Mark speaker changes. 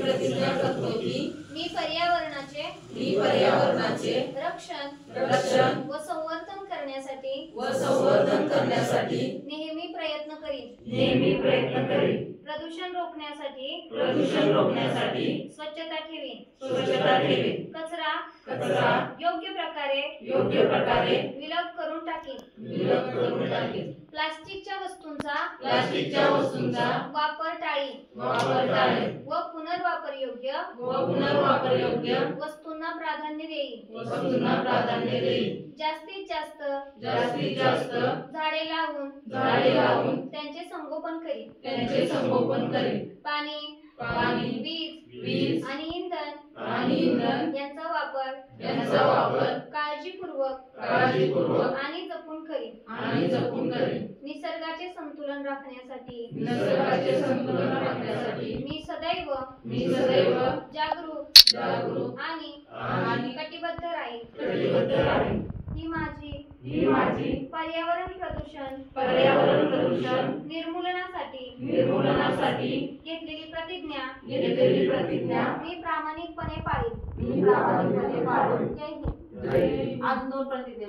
Speaker 1: प्रतिज्ञा करतो की
Speaker 2: मी पर्यावरणाचे
Speaker 1: रक्षण
Speaker 2: व संवर्धन करण्यासाठी नेहमी प्रयत्न करीन। प्रदूषण रोखण्यासाठी स्वच्छता ठेवीन। कचरा योग्य प्रकारे विलग करून टाकीन। प्लास्टिकच्या वस्तूंचा वापर टाळीन व पुनर्वापरयोग्य वस्तूंना प्राधान्य देईन। जास्तीत जास्त झाडे लावून त्यांचे संगोपन करीन। पाणी वीज आणि इंधन यांचा वापर काळजीपूर्वक आणि जपून करीन। निसर्गाचे संतुलन राखण्यासाठी मी सदैव जागरूक आणि कटिबद्ध राहीन। ही माझी पर्यावरण प्रदूषण निर्मूलनासाठी घेतलेली प्रतिज्ञा मी प्रामाणिकपणे पाळीन। जय हिंद।
Speaker 1: आज 2 प्रतिज्ञा